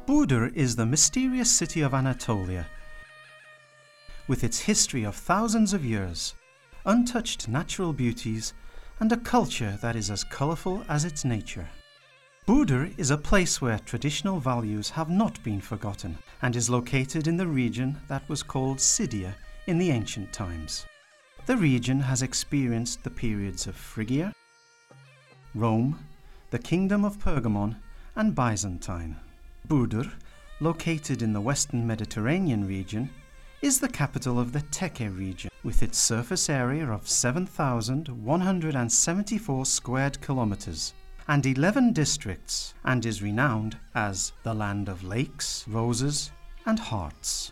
Burdur is the mysterious city of Anatolia, with its history of thousands of years, untouched natural beauties, and a culture that is as colourful as its nature. Burdur is a place where traditional values have not been forgotten and is located in the region that was called Scythia in the ancient times. The region has experienced the periods of Phrygia, Rome, the Kingdom of Pergamon, and Byzantine. Burdur, located in the western Mediterranean region, is the capital of the Teke region, with its surface area of 7,174 squared kilometers and 11 districts, and is renowned as the land of lakes, roses, and hearts.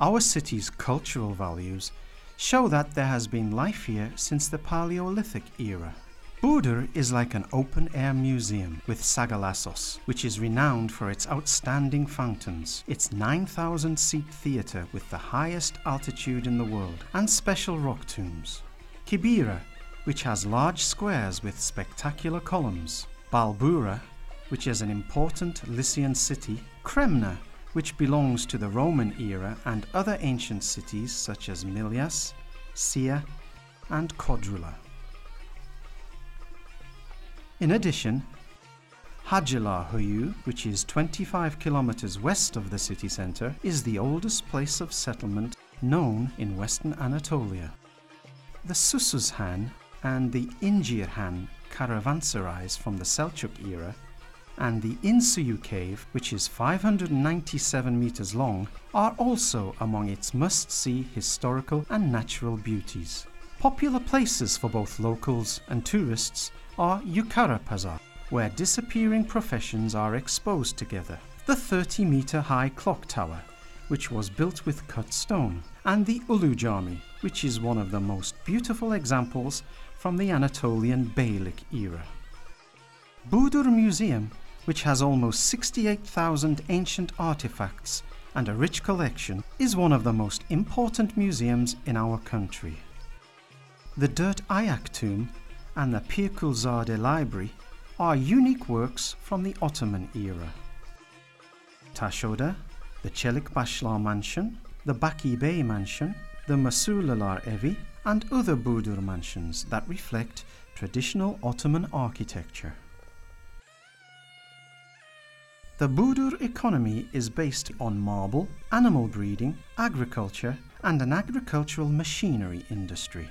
Our city's cultural values show that there has been life here since the Paleolithic era. Burdur is like an open-air museum with Sagalassos, which is renowned for its outstanding fountains, its 9,000-seat theatre with the highest altitude in the world, and special rock tombs. Kibera, which has large squares with spectacular columns. Balbura, which is an important Lycian city. Cremna, which belongs to the Roman era, and other ancient cities such as Milias, Sia, and Codrula. In addition, Hacilahoyu, which is 25 kilometers west of the city centre, is the oldest place of settlement known in western Anatolia. The Susuzhan and the Incirhan caravanserais from the Selçuk era, and the Insuyu cave, which is 597 meters long, are also among its must-see historical and natural beauties. Popular places for both locals and tourists are Yukara Pazar, where disappearing professions are exposed together, the 30-meter high clock tower, which was built with cut stone, and the Ulu Cami, which is one of the most beautiful examples from the Anatolian Beylik era. Burdur Museum, which has almost 68,000 ancient artifacts and a rich collection, is one of the most important museums in our country. The Dirt Ayak tomb and the Pirkulzade Library are unique works from the Ottoman era. Tashoda, the Çelikbaşlar Mansion, the Baki Bey Mansion, the Masulalar Evi, and other Burdur mansions that reflect traditional Ottoman architecture. The Burdur economy is based on marble, animal breeding, agriculture, and an agricultural machinery industry.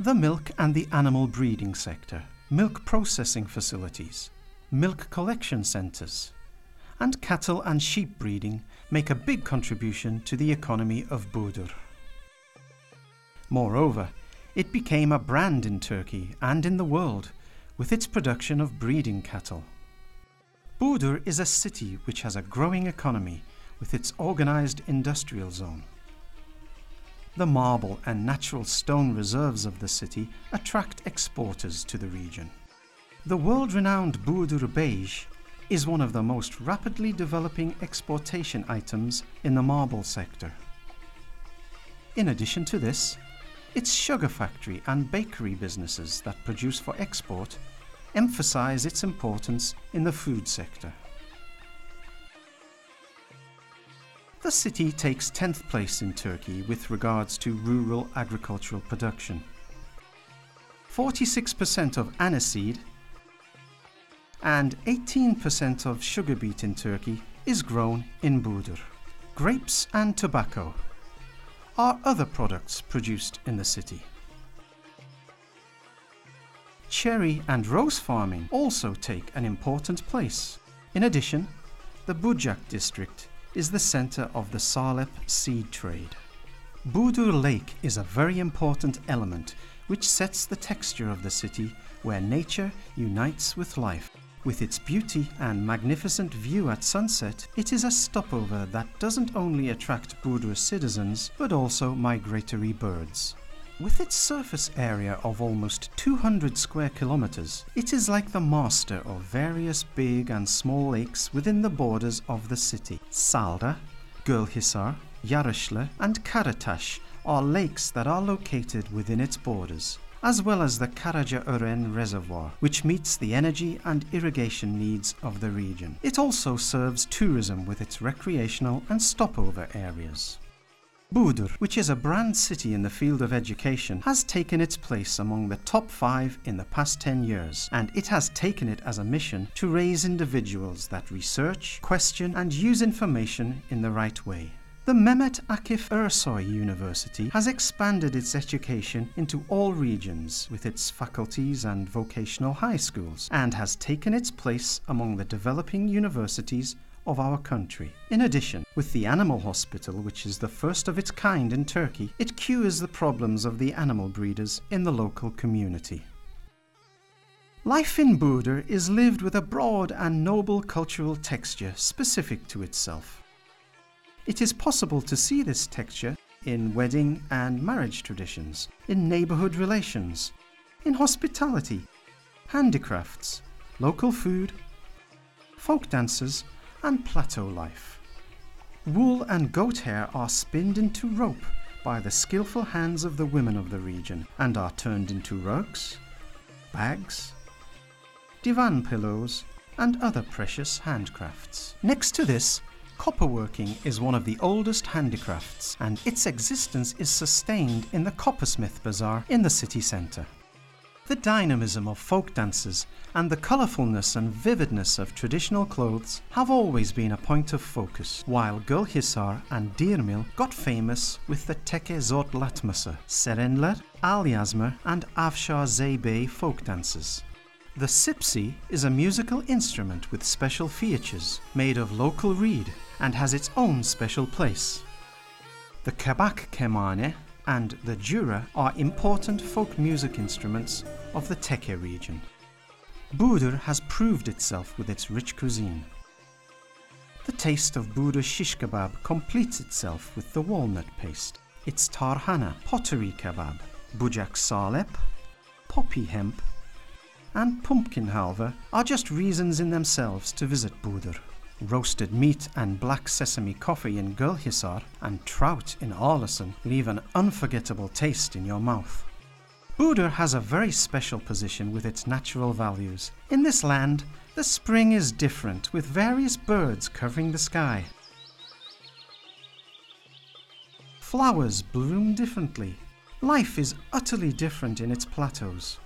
The milk and the animal breeding sector, milk processing facilities, milk collection centres, and cattle and sheep breeding make a big contribution to the economy of Burdur. Moreover, it became a brand in Turkey and in the world with its production of breeding cattle. Burdur is a city which has a growing economy with its organised industrial zone. The marble and natural stone reserves of the city attract exporters to the region. The world-renowned Burdur beige is one of the most rapidly developing exportation items in the marble sector. In addition to this, its sugar factory and bakery businesses that produce for export emphasize its importance in the food sector. The city takes 10th place in Turkey with regards to rural agricultural production. 46% of aniseed and 18% of sugar beet in Turkey is grown in Burdur. Grapes and tobacco are other products produced in the city. Cherry and rose farming also take an important place. In addition, the Bucak district is the centre of the Salep seed trade. Burdur Lake is a very important element which sets the texture of the city where nature unites with life. With its beauty and magnificent view at sunset, it is a stopover that doesn't only attract Burdur citizens but also migratory birds. With its surface area of almost 200 square kilometers, it is like the master of various big and small lakes within the borders of the city. Salda, Gölhisar, Yarışlı, and Karataş are lakes that are located within its borders. as well as the Karacaören Reservoir, which meets the energy and irrigation needs of the region. It also serves tourism with its recreational and stopover areas. Burdur, which is a brand city in the field of education, has taken its place among the top 5 in the past 10 years, and it has taken it as a mission to raise individuals that research, question, and use information in the right way. The Mehmet Akif Ersoy University has expanded its education into all regions with its faculties and vocational high schools, and has taken its place among the developing universities of our country. In addition, with the animal hospital, which is the first of its kind in Turkey, it cures the problems of the animal breeders in the local community. Life in Burdur is lived with a broad and noble cultural texture specific to itself. It is possible to see this texture in wedding and marriage traditions, in neighborhood relations, in hospitality, handicrafts, local food, folk dances, and plateau life. Wool and goat hair are spinned into rope by the skillful hands of the women of the region and are turned into rugs, bags, divan pillows, and other precious handcrafts. Next to this, copperworking is one of the oldest handicrafts, and its existence is sustained in the Coppersmith Bazaar in the city centre. The dynamism of folk dances and the colourfulness and vividness of traditional clothes have always been a point of focus, while Gölhisar and Deirmil got famous with the Teke Zortlatması, Serenler, Alyazma and Afşar Zeybey folk dances. The sipsi is a musical instrument with special features, made of local reed, and has its own special place. The kabak kemane and the jura are important folk music instruments of the Teke region. Burdur has proved itself with its rich cuisine. The taste of Burdur shish kebab completes itself with the walnut paste, its tarhana, pottery kebab, bucak salep, poppy hemp, and pumpkin halva are just reasons in themselves to visit Burdur. Roasted meat and black sesame coffee in Gölhisar and trout in Ağlasan leave an unforgettable taste in your mouth. Burdur has a very special position with its natural values. In this land, the spring is different, with various birds covering the sky. Flowers bloom differently. Life is utterly different in its plateaus.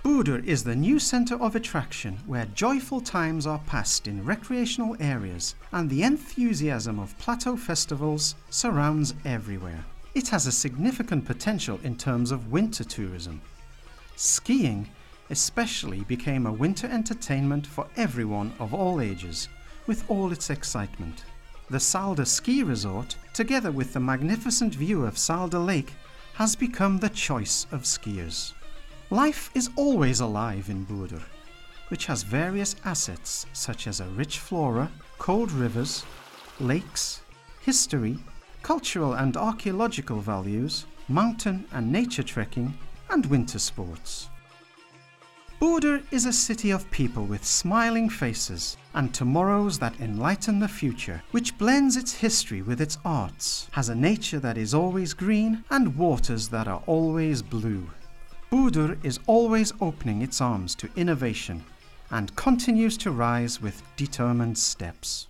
Burdur is the new centre of attraction where joyful times are passed in recreational areas, and the enthusiasm of plateau festivals surrounds everywhere. It has a significant potential in terms of winter tourism. Skiing especially became a winter entertainment for everyone of all ages, with all its excitement. The Salda ski resort, together with the magnificent view of Salda Lake, has become the choice of skiers. Life is always alive in Burdur, which has various assets such as a rich flora, cold rivers, lakes, history, cultural and archaeological values, mountain and nature trekking, and winter sports. Burdur is a city of people with smiling faces and tomorrows that enlighten the future, which blends its history with its arts, has a nature that is always green and waters that are always blue. Burdur is always opening its arms to innovation and continues to rise with determined steps.